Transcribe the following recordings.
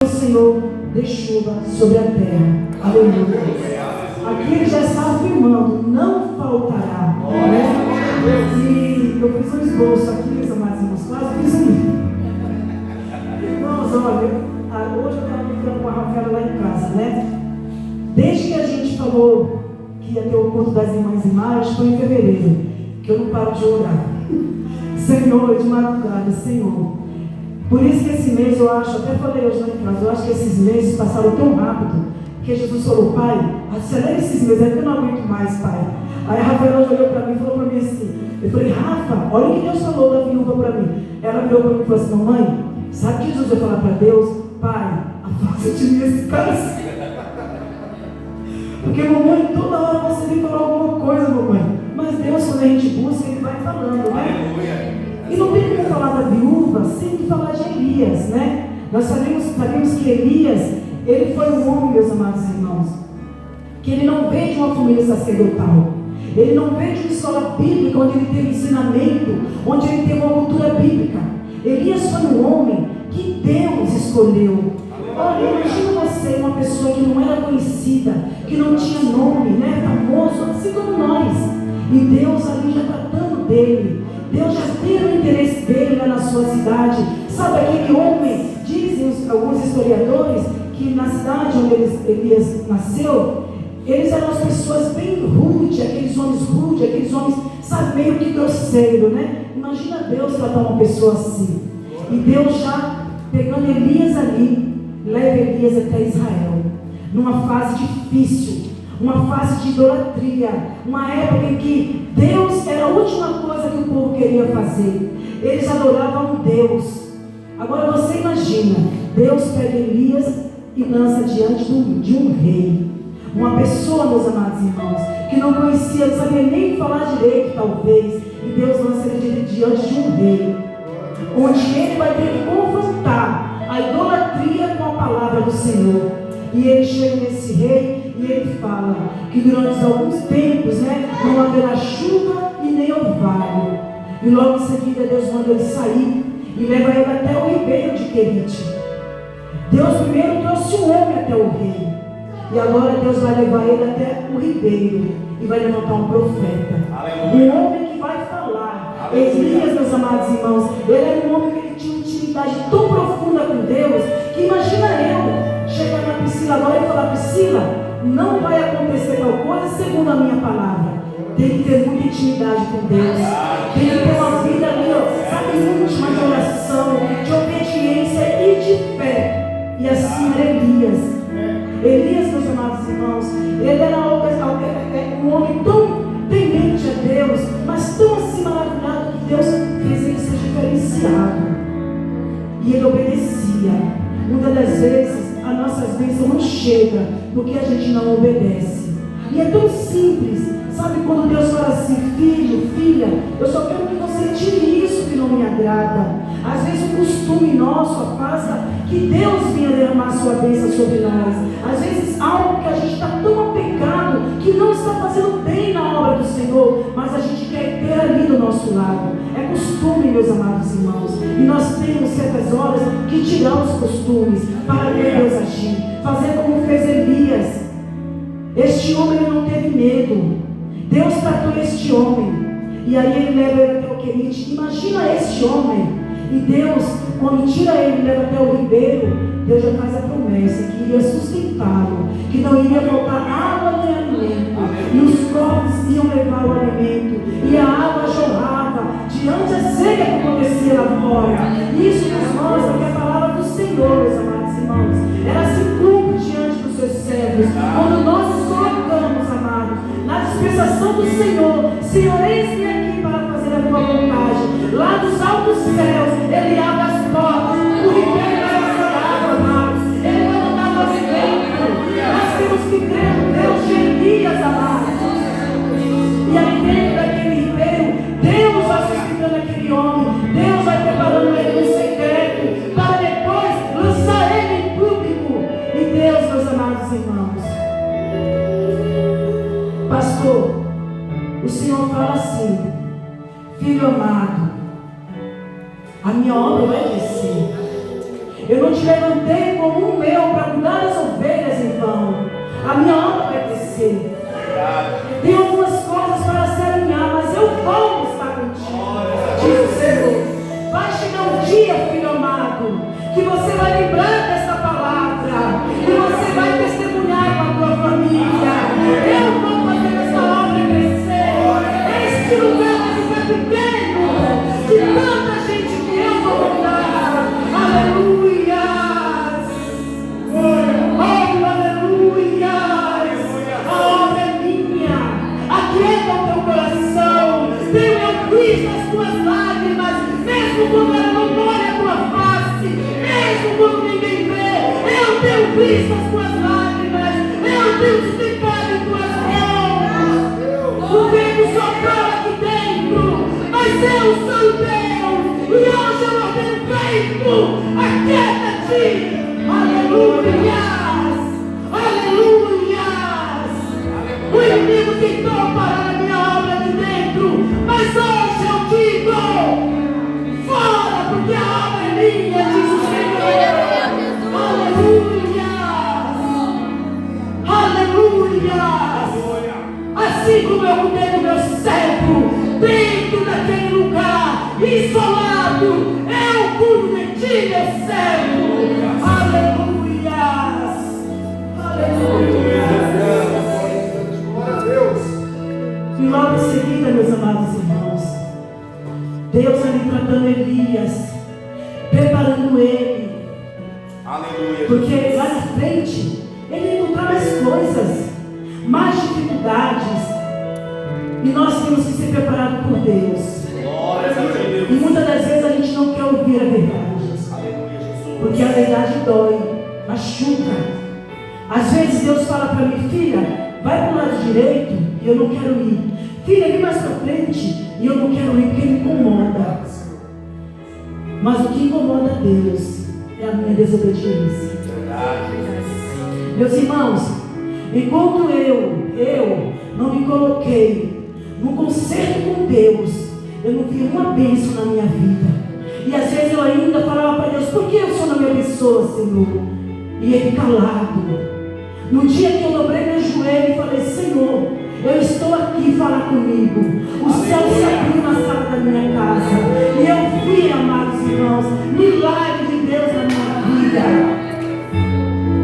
O Senhor dê chuva sobre a terra. Aleluia. Aqui ele já está afirmando, não faltará. Né? E eu fiz um esboço aqui, meus amados irmãos, quase fiz um livro. Irmãos, olha, hoje eu estava ficando com a Rafaela lá em casa, né? Desde que a gente falou que ia ter o culto das irmãs em março, foi em fevereiro, que eu não paro de orar. Senhor, de madrugada, Senhor. Por isso que esse mês eu acho, até falei hoje lá em casa, eu acho que esses meses passaram tão rápido, que Jesus falou, Pai, acelera esses meses, é que eu não aguento mais, Pai. Aí a Rafaela olhou para mim e falou para mim assim, eu falei, Rafa, olha o que Deus falou da viúva para mim. Ela virou para mim e falou assim, mamãe, sabe que Jesus vai falar para Deus? Pai, afasta de mim esse cálice. Porque, mamãe, toda hora você vem falar alguma coisa, mamãe. Mas Deus, quando a gente busca, Ele vai falando, né? E não tem como falar da viúva sem falar de Elias, né? Nós sabemos que Elias, ele foi um homem, meus amados irmãos, que ele não veio de uma família sacerdotal. Ele não veio de uma escola bíblica onde ele teve ensinamento, onde ele teve uma cultura bíblica. Elias foi um homem que Deus escolheu. Olha, imagina você, uma pessoa que não era conhecida, que não tinha nome, né, famoso, assim como nós. E Deus ali já tratando dele. Deus já tem o interesse dele lá na sua cidade. Sabe aquele homem, dizem alguns historiadores, que na cidade onde Elias nasceu, eles eram as pessoas bem rudes, aqueles homens, sabe, meio que grosseiro, né? Imagina Deus tratar uma pessoa assim. E Deus já pegando Elias ali, leva Elias até Israel, numa fase difícil, uma fase de idolatria, uma época em que Deus era a última coisa que o povo queria fazer. Eles adoravam um Deus. Agora você imagina, Deus pega Elias e lança diante de um rei, uma pessoa, meus amados irmãos, que não conhecia, não sabia nem falar direito talvez, e Deus lança ele diante de um rei, onde ele vai ter que confrontar a idolatria com a palavra do Senhor. E ele chega nesse rei e ele fala que durante alguns tempos, né, não haverá chuva e nem orvalho. E logo em seguida Deus manda ele sair e leva ele até o ribeiro de Querite. Deus primeiro trouxe um homem até o rei, e agora Deus vai levar ele até o ribeiro e vai levantar um profeta. Um homem que vai falar. Elias, meus amados irmãos, ele era um homem que ele tinha uma intimidade tão profunda com Deus, que imagina eu chegar na Priscila agora e falar, Priscila, não vai acontecer tal coisa segundo a minha palavra. Tem que ter muita intimidade com Deus, tem que ter uma vida ali, sabe, íntima de oração, de obediência e de fé. E assim era Elias. Elias, meus amados irmãos, ele era um homem tão temente a Deus, mas tão assim maravilhado, que Deus fez ele ser diferenciado. E ele obedecia. Muitas das vezes as nossas bênçãos não chegam porque a gente não obedece. E é tão simples, sabe, quando Deus fala assim, filho, filha, eu só quero que você tire isso que não me agrada. Às vezes o costume nosso afasta que Deus venha derramar sua bênção sobre nós. Às vezes algo que a gente está tão apegado, que não está fazendo bem na obra do Senhor, mas a gente quer ter ali do nosso lado. É costume, meus amados irmãos. E nós temos certas horas que tirar os costumes para ver Deus agir. Fazer como fez Elias. Este homem ele não teve medo. Deus tratou este homem. E aí ele leva ele até o Querite. Imagina este homem. E Deus, quando tira ele e leva até o ribeiro, Deus já faz a promessa que iria sustentá-lo, que não iria faltar água nem alimento, e os corpos iam levar o alimento, e a água jorrava diante da seca que acontecia lá fora. Isso nos mostra que a palavra do Senhor, meus amados irmãos, ela se cumpre diante dos seus servos. Quando nós nos colocamos, amados, na dispensação do Senhor, Senhor, eis-me aqui para fazer a tua vontade. Lá dos altos céus, Ele abre as portas, o ribeiro vai passar água, amados. Ele vai mandar o alimento. Nós temos que crer no Deus de Elias, amados. E aí dentro daquele ribeiro, Deus vai sustentando aquele homem, Deus vai preparando ele no secreto, para depois lançar ele em público. E Deus, meus amados irmãos, pastor, o Senhor fala assim, filho amado, a minha obra vai descer. Eu não te levantei como um meu para cuidar das ovelhas em vão. A minha obra vai crescer. Tem algumas coisas para se alinhar, mas eu vou estar contigo, diz o Senhor. Vai chegar um dia, filho amado, que você vai lembrar dessa palavra, e você vai testemunhar com a tua família. Eu vou fazer essa obra crescer. Este lugar vai ficar pequeno, de tanta gente que eu vou mandar. Aleluia! Oh, aleluia! A obra é minha. Aquieta o teu coração. Tenho eu visto as tuas lágrimas, mesmo quando ela não olha a tua face, mesmo quando ninguém vê. Eu tenho visto as tuas lágrimas. Eu tenho sustentado em tuas mãos. O vento soprou aqui dentro, mas eu sou Deus. E hoje eu ordeno vento, aquieta-te. Aleluias! Aleluias! O inimigo tentou parar a minha obra de dentro, mas hoje eu digo: fora, porque a obra é minha, diz o Senhor. Aleluias! Aleluias! Assim como eu cuidei do meu servo, dentro daquele lugar, isolado, eu cuido de ti, meu servo. Aleluias! Aleluias! Glória a Deus! E logo em seguida, meus amados irmãos, Deus ali tratando Elias, preparando ele. Aleluia! Porque lá na frente, ele ia encontrar mais coisas, mais dificuldades. E nós temos que ser preparados por Deus. E muitas das vezes a gente não quer ouvir a verdade. Porque a verdade dói, machuca. Às vezes Deus fala para mim: filha, vai para o lado direito, e eu não quero ir. Filha, vem mais para frente, e eu não quero ir porque me incomoda. Mas o que incomoda Deus é a minha desobediência. Meus irmãos, enquanto eu não me coloquei no concerto com Deus, eu não vi uma bênção na minha vida. E às vezes eu ainda falava para Deus: por que o Senhor não me abençoa, Senhor? E ele calado. No dia que eu dobrei meu joelho e falei: Senhor, eu estou aqui, fala comigo. O céu se abriu na sala da minha casa. E eu vi, amados irmãos, milagre de Deus na minha vida.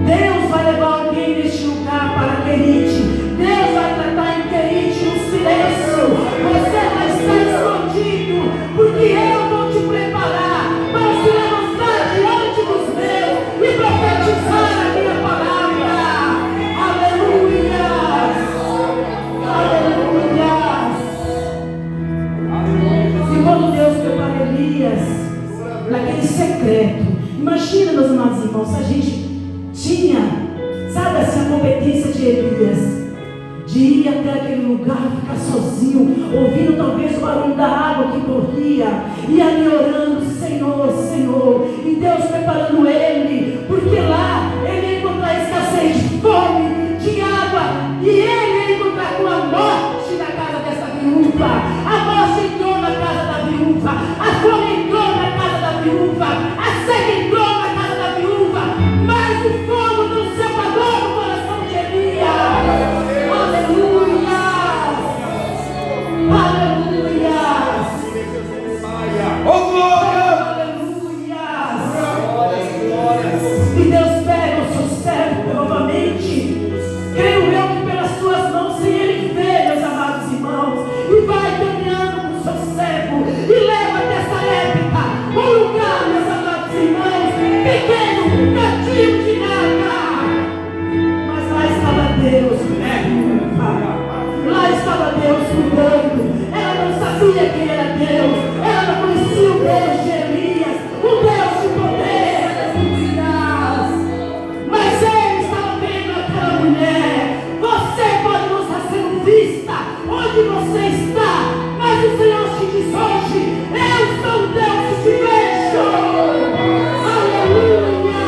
Deus vai levar alguém neste lugar para Querite. Deus vai tratar em Querite no silêncio. Você vai estar escondido, porque eu vou te preparar para se levantar diante dos meus e profetizar a minha palavra. Aleluia! Aleluia! E quando Deus prepara Elias naquele secreto, imagina, meus amados irmãos, se a gente tinha, sabe assim, a competência de Elias, de ir até aquele lugar, ficar sozinho, ouvindo talvez o barulho da água que corria, e ali orando: Senhor, Senhor, e Deus preparando ele, porque lá ele ia encontrar escassez de fome, de água, e ele ia encontrar com a morte na casa dessa viúva. A morte entrou na casa da viúva, a fome entrou na casa da viúva, a sede entrou na casa da viúva, mas o fogo não se apagou no coração de Elias. Aleluia! Aleluia! Oh, glória! Aleluia! E Deus pega o seu servo novamente, creio eu que pelas suas mãos, sem ele ver, meus amados irmãos, e vai caminhando com o seu servo e leva até Sarepta, um lugar, meus amados irmãos, pequeno, cantinho de nada, mas lá estava Deus, lá estava Deus cuidando. Ela não sabia quem era Deus, ela não conhecia o Deus de Elias, o Deus de poder, mas ele estava vendo aquela mulher. Você pode não estar sendo vista onde você está, mas o Senhor te diz hoje: eu sou o Deus que te vejo. Aleluia!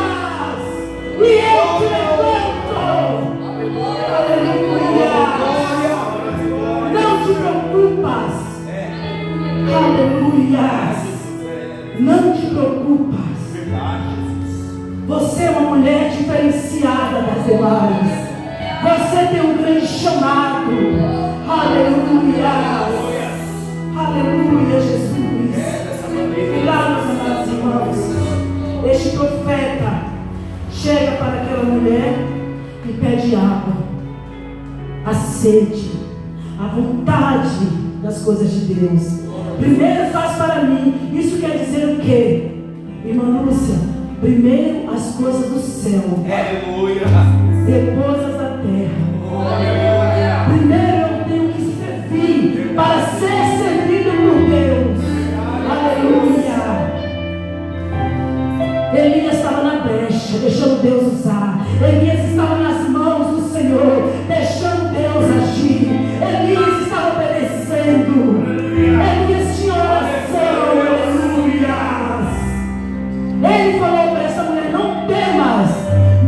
E eu te levanto. Aleluia! Não te preocupas. Aleluia! Não te preocupas. Você é uma mulher diferenciada das demais. Você tem um grande chamado. Aleluia. Aleluia, Jesus. E lá, meus amados irmãos, este profeta chega para aquela mulher e pede água, a sede, a vontade das coisas de Deus. Primeiro faz para mim. Isso quer dizer o quê? Irmã Lúcia, primeiro as coisas do céu, depois as da terra. Primeiro eu tenho que servir para ser servido por Deus. Aleluia. Elias estava na brecha, deixando Deus usar. Elias estava nas mãos do Senhor, deixando Deus agir. Elias estava obedecendo. Elias tinha oração. Aleluia. Ele falou para essa mulher: não temas,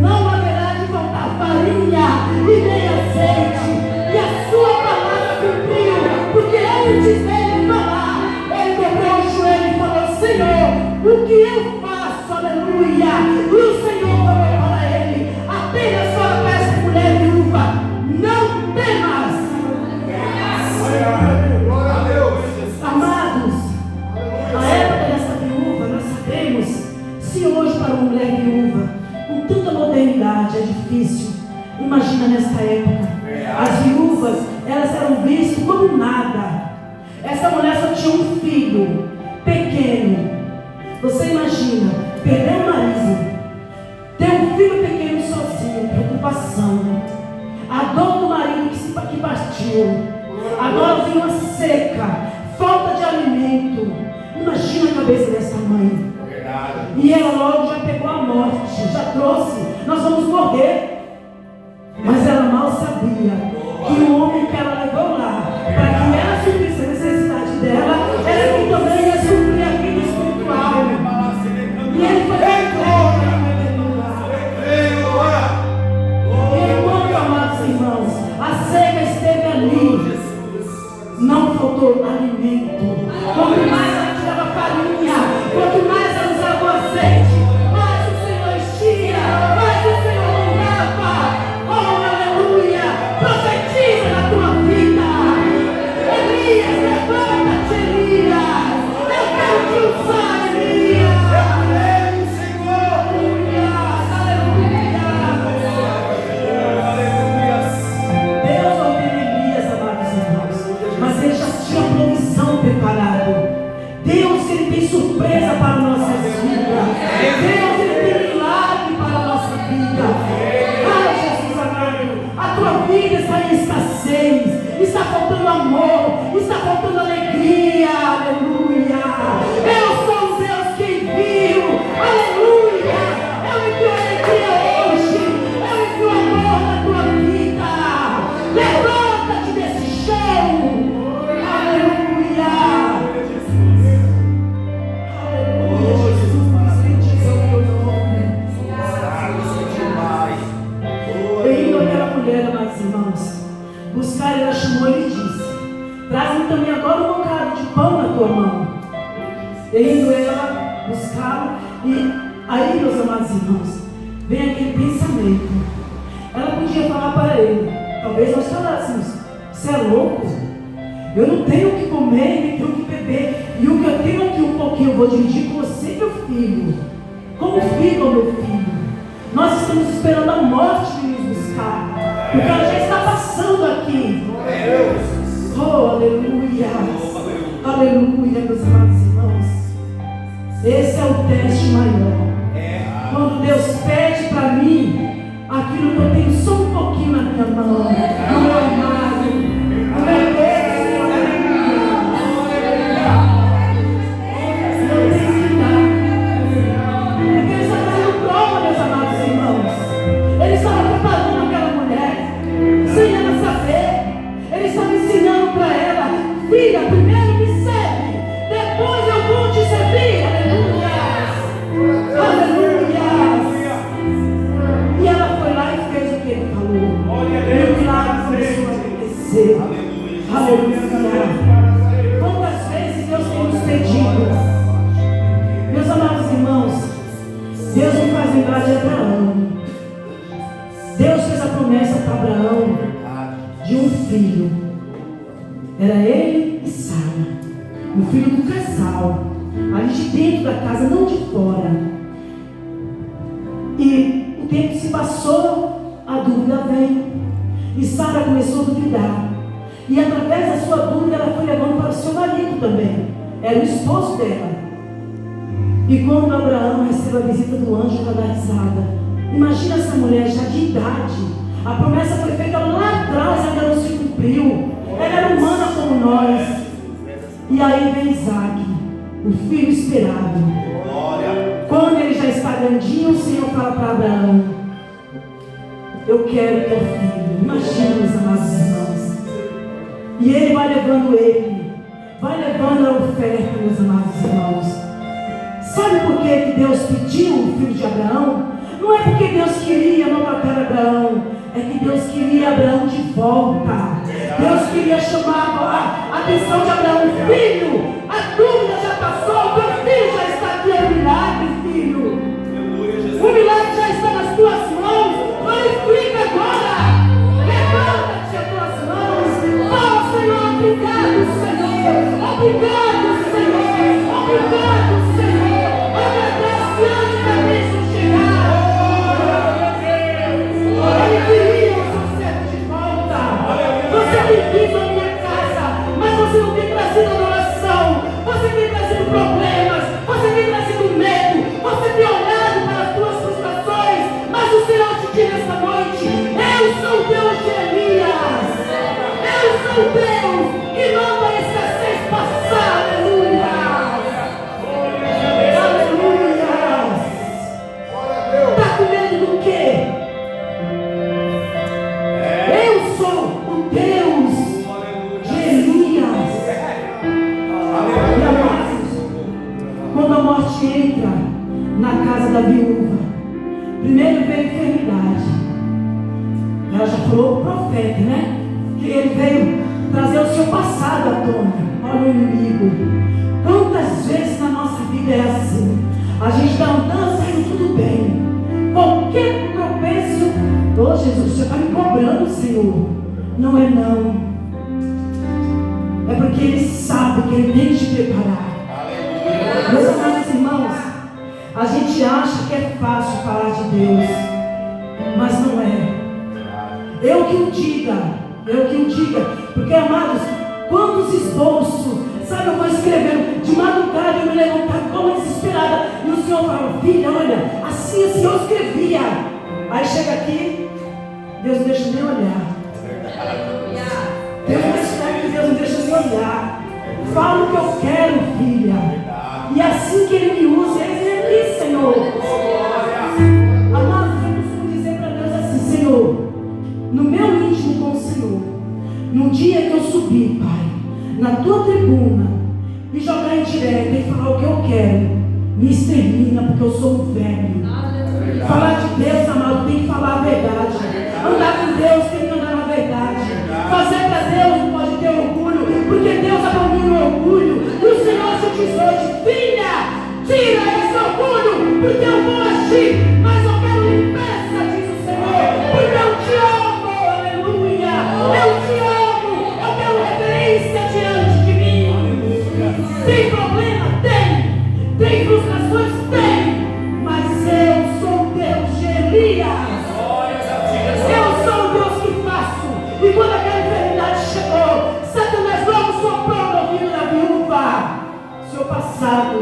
não haverá de faltar farinha e nem azeite. E a sua palavra cumpriu, porque antes dele falar, ele dobrou o joelho e falou: Senhor, o que eu faço? Aleluia. E o Senhor falou para ele: apenas fala para essa mulher viúva: não temas. Glória a Deus. Amados, a época dessa viúva, nós sabemos. Se hoje para uma mulher viúva, com tanta modernidade, é difícil, imagina nessa época. As viúvas, elas eram vistas como nada. Essa mulher só tinha um filho pequeno. Você imagina, perder o marido, ter um filho pequeno sozinho, preocupação, a dor do marido que partiu, agora vem uma seca, falta de alimento. Imagina a cabeça dessa mãe. E ela logo já pegou a morte, já trouxe, nós vamos morrer. Mas ela mal sabia que o homem que ela levou lá, para que ela suprisse a necessidade dela, era que também ia suprir a vida espiritual. E ele foi enquanto, amados irmãos, a seca esteve ali, não faltou alimento. Quanto mais ela tirava farinha, quanto mais ela usava o azeite, mais o Senhor enchia, mais o Senhor dava. Oh, aleluia! Profetiza na tua vida. Elias, levanta-te, Elias. Eu quero te usar, Elias. Amém, Senhor. Aleluia. Deus ouviu Elias, amados irmãos, mas ele já tinha provisão preparada. Deus, ele tem surpresa para nossas vidas. Deus, ele tem milagre para a nossa vida. Ah, Jesus amado, a tua vida está em escassez, está faltando amor, está faltando alegria. Aleluia. Eu sou o Deus que envio. Aleluia. Eu envio alegria hoje. Eu envio amor na tua vida. Levanta-te desse chão. Aleluia. Buscar, ela chamou e disse: traz-me também agora um bocado de pão na tua mão. E indo ela buscá-lo, e aí, meus amados irmãos, vem aquele pensamento. Ela podia falar para ele, talvez nós falássemos: você é louco? Eu não tenho o que comer, nem tenho o que beber, e o que eu tenho aqui um pouquinho eu vou dividir com você, meu filho. Como fica o meu filho? Nós estamos esperando a morte de nos buscar, porque ela já está passando aqui. Oh, aleluia. Aleluia, meus amados irmãos. Esse é o teste maior. Quando Deus pede para mim aquilo que eu tenho só um pouquinho na minha mão, no meu armário, no meu Deus. Eu tenho que dar. Porque Ele está fazendo prova, meus amados irmãos. Ele estava preparando aquela mulher, sem ela saber. Ele estava ensinando para ela: filha, primeiro me serve, depois eu vou te servir. Aleluia. Aleluia. E ela foi lá e fez o que ele falou. E o milagre foi Deus fez a promessa para Abraão de um filho. Era ele e Sara, o filho do casal, ali de dentro da casa, não de fora. E o tempo se passou, a dúvida veio, e Sara começou a duvidar. E através da sua dúvida, ela foi levando para o seu marido também, era o esposo dela. E quando Abraão recebe a visita do anjo, ela dá risada. Imagina essa mulher já de idade, a promessa foi feita lá atrás, ainda não se cumpriu. Ela era humana como nós. E aí vem Isaac, o filho esperado. Quando ele já está grandinho, o Senhor fala para Abraão: eu quero teu filho. Imagina, meus amados irmãos. E ele vai levando a oferta, meus amados irmãos. Sabe por que Deus pediu o filho de Abraão? Não é porque Deus queria maltratar Abraão, é que Deus queria Abraão de volta. Deus queria chamar a atenção de Abraão: filho, a dúvida já passou, teu filho já está aqui, é um milagre, filho. O milagre já está nas tuas mãos. Glorifica agora. Levanta-te as tuas mãos. Fala, Senhor, obrigado, Senhor. Obrigado, Senhor. Obrigado, Senhor. Agradece antes da bênção chegar. Ele queria o seu servo de volta. Você tem vindo à minha casa, mas você não tem trazido adoração. Você tem trazido problemas. Você tem trazido medo. Você tem olhado para as tuas frustrações. Mas o Senhor te diz esta noite: eu sou o Deus de Elias. Eu sou o Deus que manda a escassez passar. Aleluia. Aleluia. Está com medo do quê? Eu sou o Deus de Elias. E amados, quando a morte entra na casa da viúva, primeiro veio a enfermidade. Ela já falou o profeta, né? Que ele veio trazer o seu passado à tona. Olha o inimigo. Quantas vezes na nossa vida é assim? A gente está andando, saindo tudo bem. Qualquer tropeço, ô Jesus, você está me cobrando, Senhor. Não é não. É porque Ele sabe que Ele tem que te preparar. Meus amados irmãos, a gente acha que é fácil falar de Deus, mas não é. Eu que o diga, porque, amados, quantos esboços, sabe, eu vou escrevendo, de madrugada eu me levantava como desesperada, e o Senhor falava: filha, olha, assim eu escrevia. Aí chega aqui, Deus não deixa nem olhar. Deus não deixa nem olhar. Fala o que eu quero, filha. E assim que Ele me usa, Ele vem aqui, Senhor. Amados, eu costumo dizer para Deus assim: Senhor, no meu íntimo com o Senhor, no dia que eu subir, Pai, na tua tribuna, me jogar em direta e falar o que eu quero, me extermina, porque eu sou um velho. Falar de Deus, amado, tem que falar a verdade. Andar com Deus tem que andar na verdade. Fazer para Deus não pode ter orgulho, porque Deus abomina o orgulho. E o Senhor te diz hoje: filha, tira esse orgulho, porque eu vou agir, mas eu quero limpeza, diz o Senhor, porque eu te amo, aleluia. Eu te amo, eu quero reverência diante de mim. Tem problema? Tem frustrações? Tem, mas eu sou o Deus de Elias. Eu sou o Deus que faço. E quando aquela enfermidade chegou, Satanás logo soprou no ouvido da viúva: seu passado.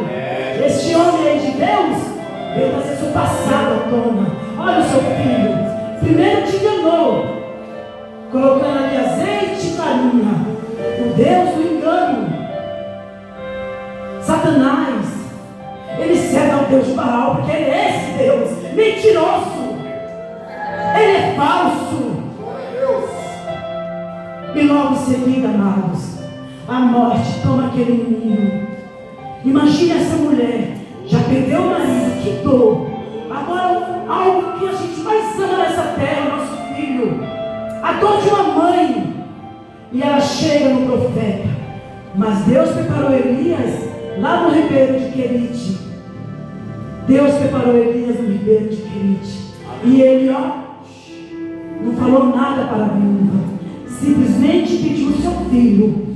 Este homem aí de Deus veio trazer seu passado à tona. Olha o seu filho. Primeiro te enganou, colocando ali azeite e farinha. O Deus do engano. Satanás, ele serve ao Deus de Baal, porque ele é esse Deus mentiroso. Ele é falso. E logo em seguida, amados, a morte toma aquele menino. Imagina essa mulher, já perdeu o marido, que dor. Agora, algo que a gente mais ama nessa terra, nosso filho, a dor de uma mãe. E ela chega no profeta: mas Deus preparou Elias lá no ribeiro de Querite. Deus preparou Elias no ribeiro de Querite. E ele, ó, Não falou nada para a viúva. Simplesmente pediu o seu filho.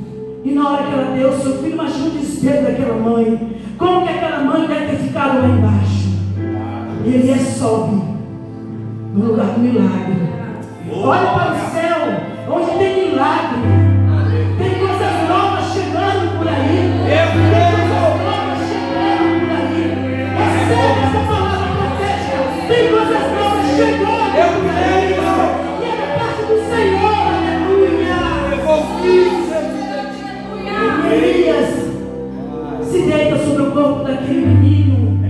E na hora que ela deu o seu filho, imagina o desespero daquela mãe. Como que aquela mãe deve ter ficado lá embaixo? E Elias sobe no lugar do milagre. Olha para o céu, onde tem milagre. Tem coisas novas chegando por aí. Tem coisas novas chegando por aí. Recebe essa palavra profética. Tem coisas novas chegando por aí. E é da parte do Senhor, aleluia. Elias se deita sobre o corpo daquele menino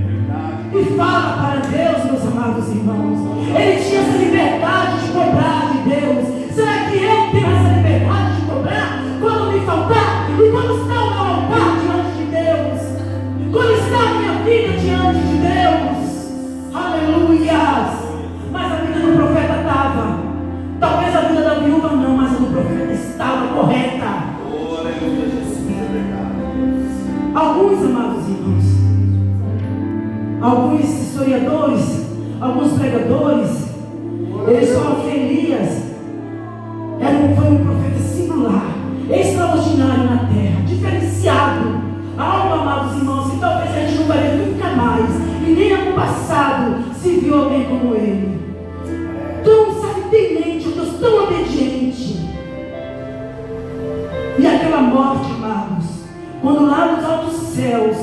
e fala para Deus, meus amados irmãos. Ele tinha essa liberdade de cobrar de Deus. Será que eu tenho essa liberdade de cobrar quando me faltar? E quando está o meu altar diante de Deus? Quando está a minha vida diante de Deus? Aleluia! Mas a vida do profeta estava. Talvez a vida da viúva não, mas a do profeta estava correta. Alguns, amados irmãos, alguns historiadores, alguns pregadores, eles falam que Elias foi um profeta singular, extraordinário na terra, diferenciado, algo, amados irmãos, que talvez a gente não vai ver nunca mais, e nem no passado se viu alguém como ele. Tão, sabe, temente, um Deus tão obediente. E aquela morte, amados, quando lá nos altos céus,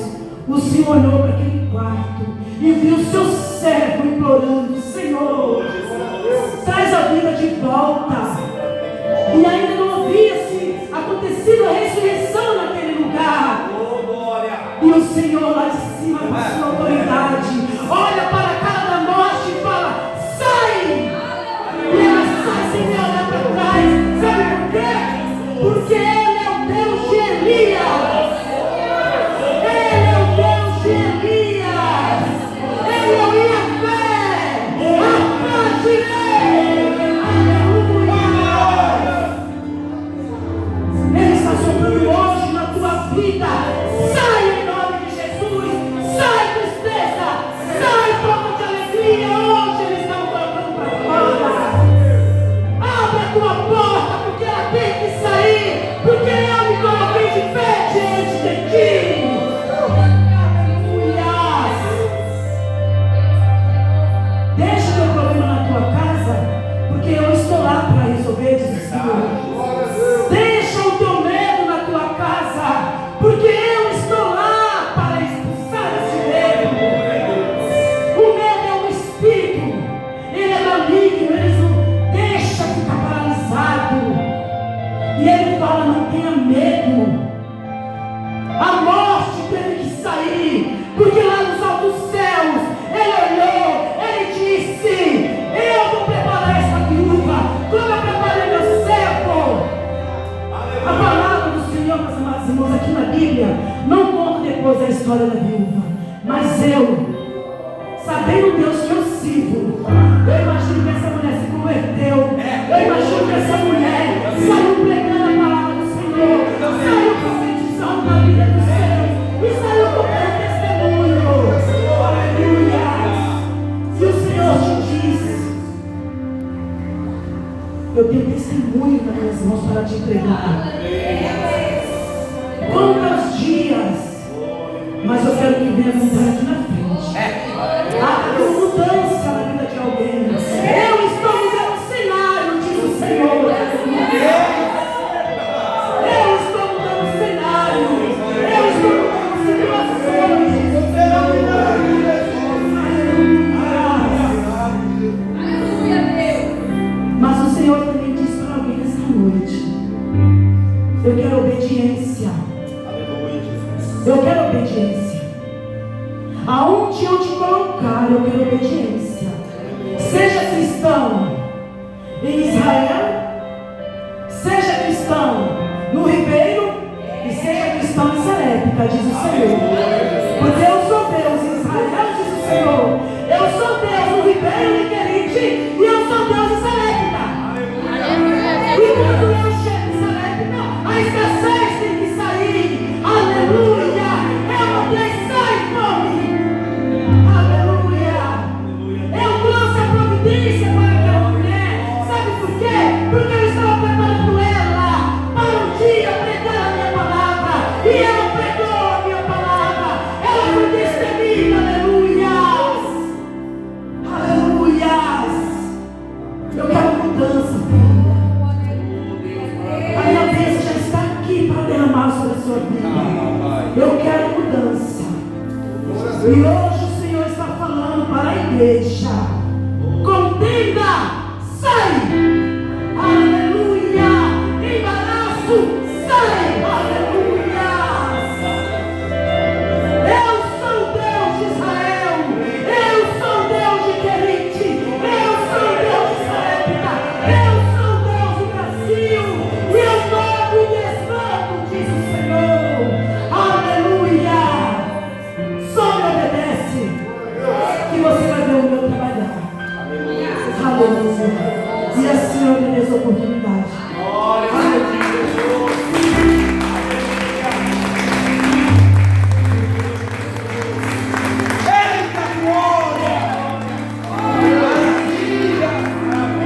o Senhor olhou para aquele quarto e viu o seu servo implorando: Senhor, traz a vida de volta. E ainda não havia-se acontecido a ressurreição naquele lugar. E o Senhor lá de cima, com a sua autoridade, olha para a cara da morte e fala: sai! E ela sai sem olhar para trás. Sabe por quê? Porque Ele é o Deus de Elias. Eu tenho testemunho nas minhas mãos para te entregar. Quantos dias? Mas eu quero que venha mudar aqui na frente. Há mudança na vida de alguém. Eu estou mudando o cenário, diz o Senhor. Eu estou mudando o cenário. Eu estou mudando situações. Mas o Senhor também diz para alguém nessa noite: eu quero obediência. Eu quero obediência. Aonde eu te colocar, eu quero obediência. Seja cristão em Israel, seja cristão no Ribeiro e seja cristão em Sarepta, diz o Senhor. Porque eu sou Deus em Israel, diz o Senhor. Eu sou Deus no Ribeiro e Querite, e eu sou Deus em Sarepta. E quando eu chego em Sarepta, a escassez tem que sair. Aleluia. Eu mandei sair fome. Aleluia. Eu trouxe a providência para aquela mulher. Sabe E hoje o Senhor está falando para a igreja: contenda, sai! Aleluia! Embaraço, sai! Aleluia! Eu sou Deus de Israel, eu sou Deus de Querite, eu sou Deus de Sarepta, eu sou Deus do Brasil, e eu mando e desmando, diz o Senhor. Aleluia! Só me obedece, que você vai ver o meu trabalhar. Aleluia! E assim eu obedeço a oportunidade.